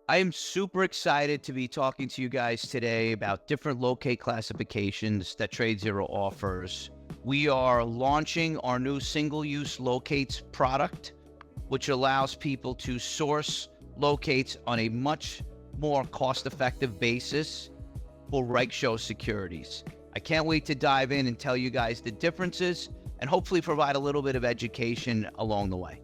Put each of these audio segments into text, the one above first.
I am super excited to be talking to you guys today about different locate classifications that TradeZero offers. We are launching our new single-use locates product, which allows people to source locates on a much more cost-effective basis for Reg Show securities. I can't wait to dive in and tell you guys the differences and hopefully provide a little bit of education along the way.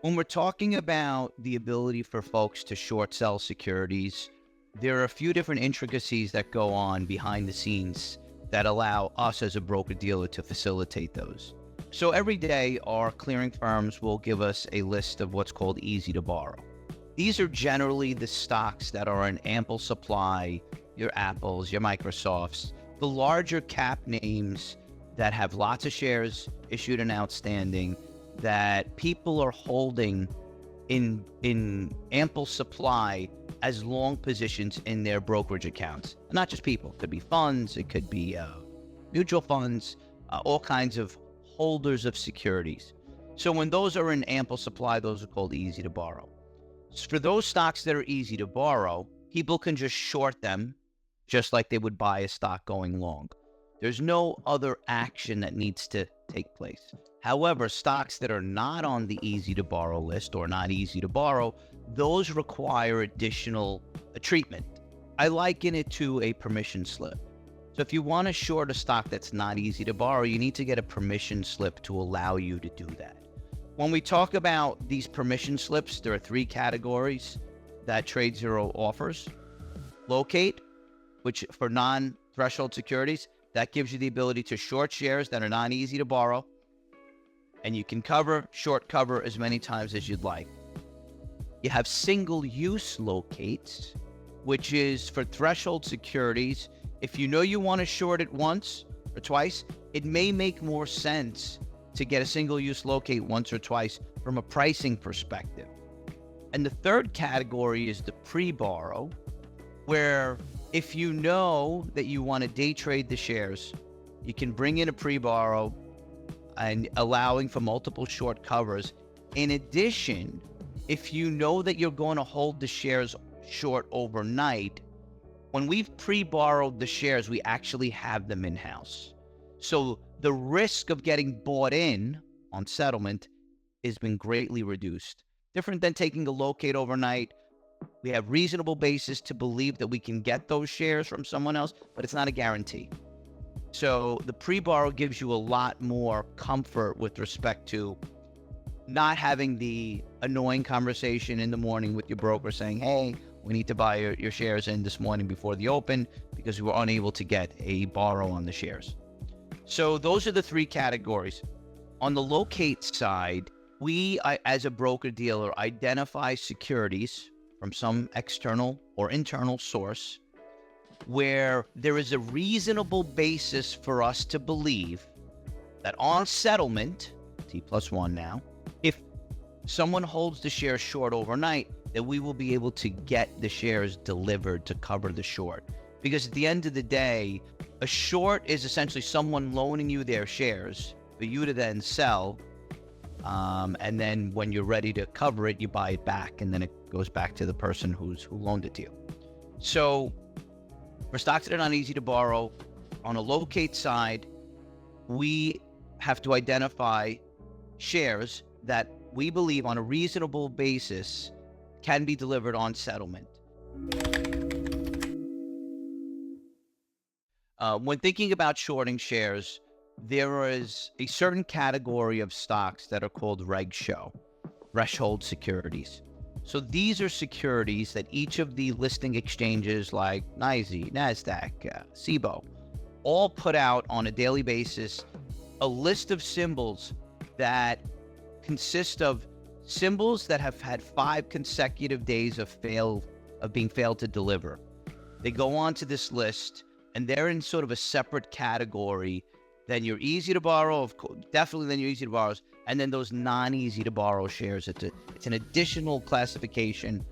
When we're talking about the ability for folks to short sell securities, there are a few different intricacies that go on behind the scenes that allow us as a broker-dealer to facilitate those. So every day, our clearing firms will give us a list of what's called easy to borrow. These are generally the stocks that are in ample supply, your Apples, your Microsofts, the larger cap names that have lots of shares issued and outstanding, that people are holding in ample supply as long positions in their brokerage accounts. Not just people, it could be funds, it could be mutual funds, all kinds of holders of securities. So when those are in ample supply, those are called easy to borrow. So for those stocks that are easy to borrow, people can just short them just like they would buy a stock going long. There's no other action that needs to take place. However, stocks that are not on the easy to borrow list or not easy to borrow, those require additional treatment. I liken it to a permission slip. So if you want to short a stock that's not easy to borrow, you need to get a permission slip to allow you to do that. When we talk about these permission slips, there are three categories that TradeZero offers. Locate, which for non-threshold securities, that gives you the ability to short shares that are not easy to borrow, and you can short cover as many times as you'd like. You have single-use locates, which is for threshold securities. If you know you want to short it once or twice, it may make more sense to get a single-use locate once or twice from a pricing perspective. And the third category is the pre-borrow, where if you know that you want to day trade the shares, you can bring in a pre-borrow and allowing for multiple short covers. In addition, if you know that you're going to hold the shares short overnight, when we've pre-borrowed the shares, we actually have them in-house. So the risk of getting bought in on settlement has been greatly reduced. Different than taking a locate overnight. We have reasonable basis to believe that we can get those shares from someone else, but it's not a guarantee. So the pre-borrow gives you a lot more comfort with respect to not having the annoying conversation in the morning with your broker saying, hey, we need to buy your shares in this morning before the open because we were unable to get a borrow on the shares. So those are the three categories. On the locate side, we, as a broker-dealer, identify securities from some external or internal source where there is a reasonable basis for us to believe that on settlement, T+1 now, if someone holds the shares short overnight, that we will be able to get the shares delivered to cover the short. Because at the end of the day, a short is essentially someone loaning you their shares for you to then sell. And then when you're ready to cover it, you buy it back, and then it goes back to the person who loaned it to you. So for stocks that are not easy to borrow, on a locate side, we have to identify shares that we believe on a reasonable basis can be delivered on settlement. When thinking about shorting shares, there is a certain category of stocks that are called Reg Show, threshold securities. So these are securities that each of the listing exchanges like NYSE, NASDAQ, SIBO, all put out on a daily basis a list of symbols that consist of symbols that have had 5 consecutive days of being failed to deliver. They go on to this list, and they're in sort of a separate category than your easy to borrow, definitely than your easy to borrows, and then those non-easy to borrow shares. It's an additional classification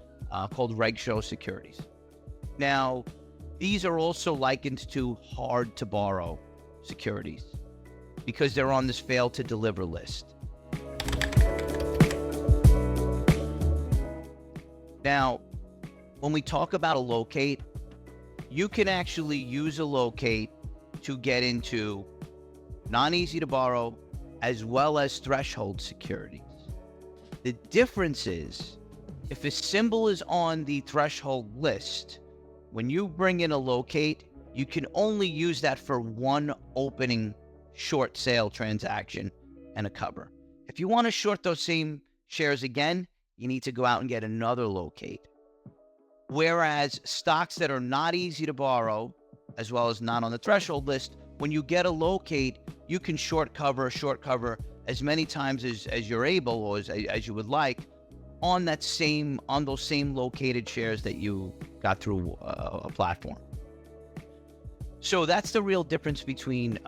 called Reg Show securities. Now, these are also likened to hard to borrow securities because they're on this fail to deliver list. Now, when we talk about a locate, you can actually use a locate to get into non-easy to borrow as well as threshold securities. The difference is, if a symbol is on the threshold list, when you bring in a locate, you can only use that for one opening short sale transaction and a cover. If you want to short those same shares again, you need to go out and get another locate. Whereas stocks that are not easy to borrow, as well as not on the threshold list, when you get a locate, you can short cover as many times as you're able, or as you would like, on those same located shares that you got through a platform. So that's the real difference between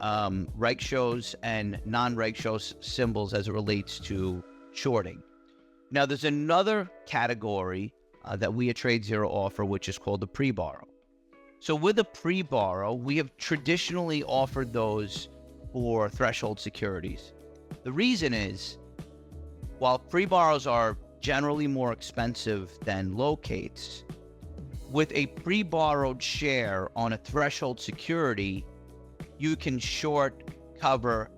reg shows and non-reg shows symbols as it relates to shorting. Now, there's another category that we at TradeZero offer, which is called the pre-borrow. So with a pre-borrow, we have traditionally offered those for threshold securities. The reason is, while pre-borrows are generally more expensive than locates, with a pre-borrowed share on a threshold security, you can short cover.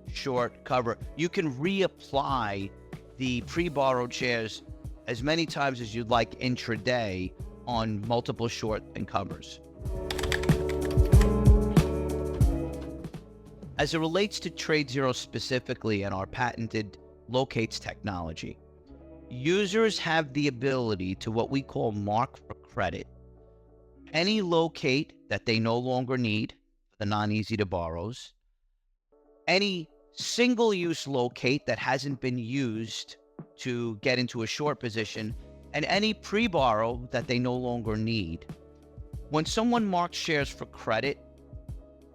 You can reapply the pre-borrowed shares as many times as you'd like intraday on multiple short and covers. As it relates to TradeZero specifically and our patented locates technology, users have the ability to what we call mark for credit any locate that they no longer need, the non-easy to borrows, any single-use locate that hasn't been used to get into a short position, and any pre-borrow that they no longer need. When someone marks shares for credit,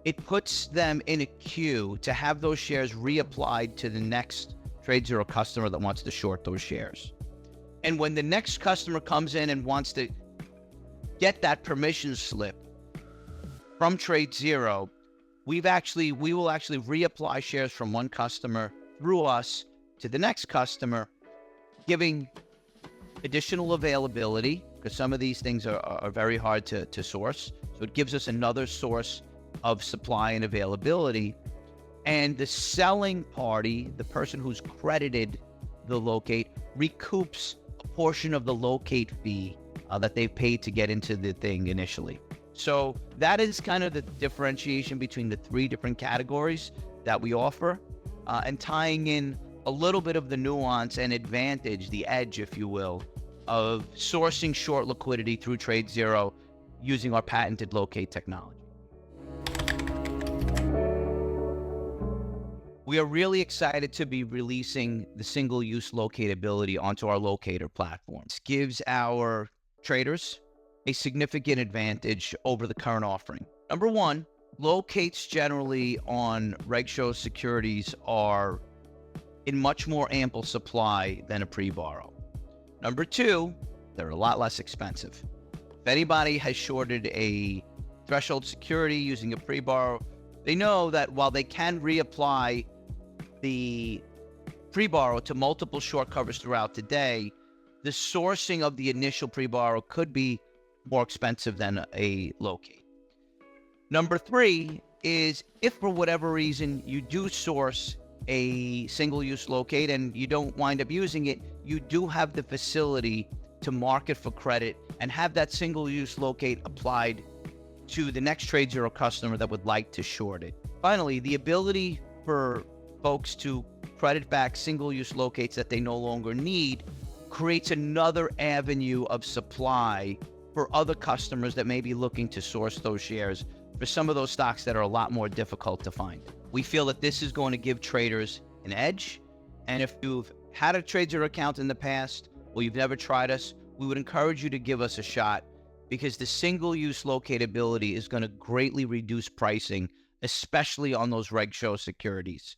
it puts them in a queue to have those shares reapplied to the next TradeZero customer that wants to short those shares. And when the next customer comes in and wants to get that permission slip from TradeZero, we will actually reapply shares from one customer through us to the next customer, giving additional availability, because some of these things are very hard to source. So it gives us another source of supply and availability. And the selling party, the person who's credited the locate, recoups a portion of the locate fee that they paid to get into the thing initially. So that is kind of the differentiation between the three different categories that we offer, and tying in a little bit of the nuance and advantage, the edge, if you will, of sourcing short liquidity through TradeZero using our patented locate technology. We are really excited to be releasing the single-use locate ability onto our locator platform. This gives our traders a significant advantage over the current offering. Number one, locates generally on reg show securities are in much more ample supply than a pre-borrow. Number two, they're a lot less expensive. If anybody has shorted a threshold security using a pre-borrow, they know that while they can reapply the pre-borrow to multiple short covers throughout the day, the sourcing of the initial pre-borrow could be more expensive than a locate. Number three is, if for whatever reason you do source a single-use locate and you don't wind up using it, you do have the facility to mark it for credit and have that single-use locate applied to the next TradeZero customer that would like to short it. Finally, the ability for folks to credit back single-use locates that they no longer need creates another avenue of supply for other customers that may be looking to source those shares for some of those stocks that are a lot more difficult to find. We feel that this is going to give traders an edge. And if you've had a TradeZero account in the past, or you've never tried us, we would encourage you to give us a shot, because the single-use locate ability is going to greatly reduce pricing, especially on those reg show securities.